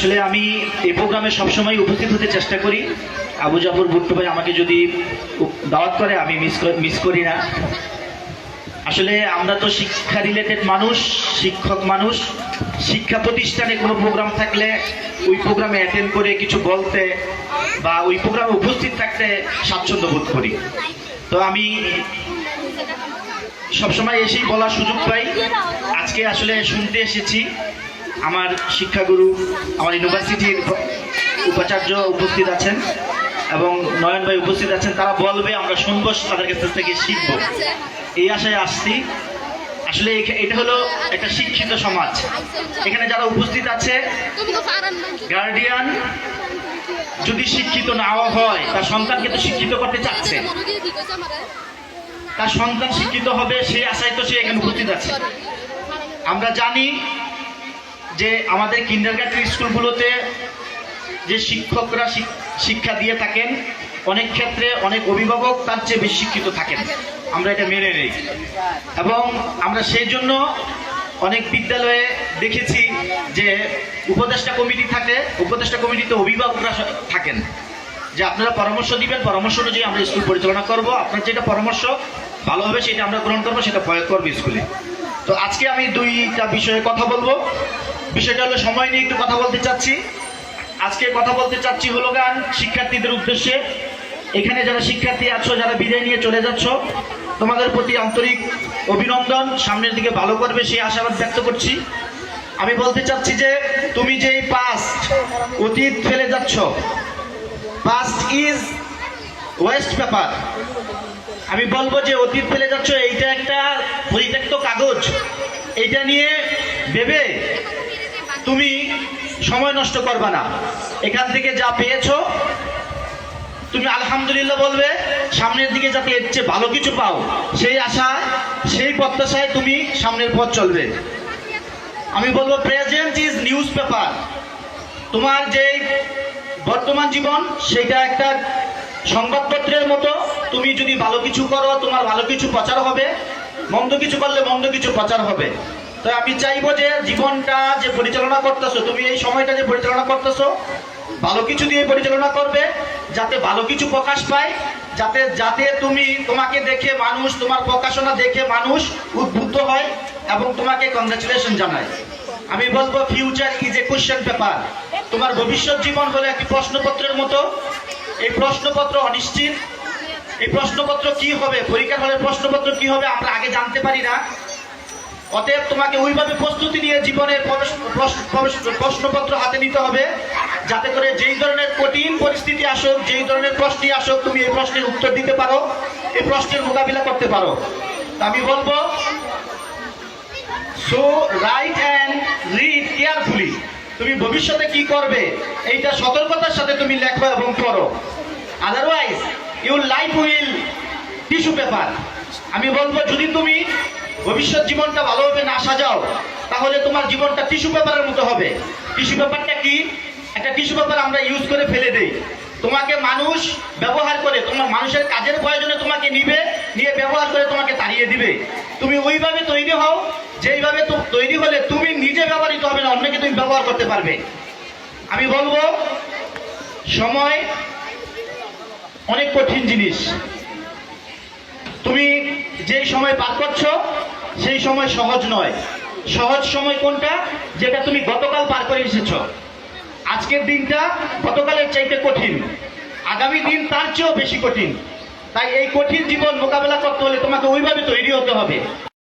আসলে আমি এই প্রোগ্রামে সবসময় উপস্থিত হতে চেষ্টা করি। আবু জাফর ভুট্টো ভাই আমাকে যদি দাওয়াত করে আমি মিস করি না। আসলে আমরা তো শিক্ষা রিলেটেড মানুষ, শিক্ষক মানুষ। শিক্ষা প্রতিষ্ঠানে কোনো প্রোগ্রাম থাকলে ওই প্রোগ্রামে অ্যাটেন্ড করে কিছু বলতে বা ওই প্রোগ্রামে উপস্থিত থাকতে স্বাচ্ছন্দ্য বোধ করি। তো আমি সবসময় এসেই বলার সুযোগ পাই। আজকে আসলে শুনতে এসেছি আমার শিক্ষাগুরু, আমার ইউনিভার্সিটির উপাচার্য উপস্থিত আছেন এবং নয়ন ভাই উপস্থিত আছেন। তারা বলবে, আমরা শুনবো, তাদের কাছ থেকে শিখবো, এই আশায় আসছি। আসলে এটা হলো একটা শিক্ষিত সমাজ। এখানে যারা উপস্থিত আছে, গার্ডিয়ান যদি শিক্ষিত নাও হয়, তার সন্তানকে তো শিক্ষিত করতে চাচ্ছে, তার সন্তান শিক্ষিত হবে সেই আশায় তো সে এখানে উপস্থিত আছে। আমরা জানি যে আমাদের কিন্ডারগার্টেন স্কুলগুলোতে যে শিক্ষকরা শিক্ষা দিয়ে থাকেন, অনেক ক্ষেত্রে অনেক অভিভাবক তার চেয়ে বেশি শিক্ষিত থাকেন, আমরা এটা মেনে নেই। এবং আমরা সেই জন্য অনেক বিদ্যালয়ে দেখেছি যে উপদেষ্টা কমিটি থাকে, উপদেষ্টা কমিটিতে অভিভাবকরা থাকেন, যে আপনারা পরামর্শ দিবেন, পরামর্শ অনুযায়ী আমরা স্কুল পরিচালনা করব, আপনার যেটা পরামর্শ ভালো হবে সেটা আমরা গ্রহণ করবো, সেটা প্রয়োগ করবো স্কুলে। তো আজকে আমি দুইটা বিষয়ে কথা বলবো। বিষয়টা হলো সময় নিয়ে একটু কথা বলতে চাচ্ছি। আজকে কথা বলতে চাচ্ছি হলো গান শিক্ষার্থীদের উদ্দেশ্যে। এখানে যারা শিক্ষার্থী আছো, যারা বিদায় নিয়ে চলে যাচ্ছ, তোমাদের প্রতি আন্তরিক অভিনন্দন, সামনের দিকে ভালো করবে সেই আশাবাদ ব্যক্ত করছি। আমি বলতে চাচ্ছি যে তুমি যেই পাস্ট, অতীত ফেলে যাচ্ছ, পাস্ট ইজ ওয়েস্ট পেপার। আমি বলবো যে অতীত ফেলে যাচ্ছ, এইটা একটা পরিত্যক্ত কাগজ। এইটা নিয়ে ভেবে তুমি সময় নষ্ট করবা না। এখান থেকে যা পেয়েছো তুমি আলহামদুলিল্লাহ বলবে, সামনের দিকে যাতে এর চেয়ে ভালো কিছু পাও সেই আশা, সেই প্রত্যাশায় তুমি সামনের পথ চলবে। আমি বলবো প্রেজেন্ট ইজ নিউজ পেপার। তোমার যে বর্তমান জীবন সেটা একটা সংবাদপত্রের মতো। তুমি যদি ভালো কিছু করো, তোমার ভালো কিছু প্রচার হবে, মন্দ কিছু করলে মন্দ কিছু প্রচার হবে। তো আমি চাইবো যে জীবনটা যে পরিচালনা করতেছো, তুমি এই সময়টা যে পরিচালনা করতেছো, ভালো কিছু দিয়ে পরিচালনা করবে, যাতে ভালো কিছু প্রকাশ পায়, যাতে যাতে তুমি, তোমাকে দেখে মানুষ, তোমার প্রকাশনা দেখে মানুষ উদ্বুদ্ধ হয় এবং তোমাকে কংগ্রাচুলেশন জানায়। আমি বলবো future is a question paper. তোমার ভবিষ্যৎ জীবন হলো একটি প্রশ্নপত্রের মতো। এই প্রশ্নপত্র অনিশ্চিত। এই প্রশ্নপত্র কি হবে, পরীক্ষার হলে প্রশ্নপত্র কি হবে আমরা আগে জানতে পারি না। অতএব তোমাকে ওইভাবে প্রস্তুতি নিয়ে জীবনের প্রশ্নপত্র হাতে নিতে হবে, যাতে করে যেই ধরনের কঠিন পরিস্থিতি আসুক, যেই ধরনের প্রশ্নই আসুক, তুমি এই প্রশ্নের উত্তর দিতে পারো, এই প্রশ্নের মোকাবিলা করতে পারো। আমি বলবো so right and read carefully. তুমি ভবিষ্যতে কি করবে এইটা সতর্কতার সাথে তুমি লেখো এবং পড়ো। Otherwise your life will tissue paper. আমি বলবো যদি তুমি ভবিষ্যৎ জীবনটা ভালোভাবে না সাজাও, তাহলে তোমার জীবনটা টিস্যু পেপারের মতো হবে। টিস্যু পেপারটা কি? একটা টিস্যু পেপার আমরা ইউজ করে ফেলে দেই। তোমাকে মানুষ ব্যবহার করে, তোমার মানুষের কাজের প্রয়োজনে তোমাকে নিবে, নিয়ে ব্যবহার করে তোমাকে তাড়িয়ে দিবে। তুমি ওইভাবে তৈরি হও যেইভাবে তৈরি হলে তুমি নিজে ব্যবহৃত হবে না, অন্যকে তুমি ব্যবহার করতে পারবে। আমি বলবো সময় অনেক কঠিন জিনিস। তুমি যেই সময় পার করছো সেই সময় সহজ নয়। সহজ সময় কোনটা? যেটা তুমি গতকাল পার করে এসেছো। আজকের দিনটা গতকালের চাইতে কঠিন, আগামী দিন তার চেয়েও বেশি কঠিন। তাই এই কঠিন জীবন মোকাবেলা করতে হলে তোমাকে ওইভাবে তৈরি হতে হবে।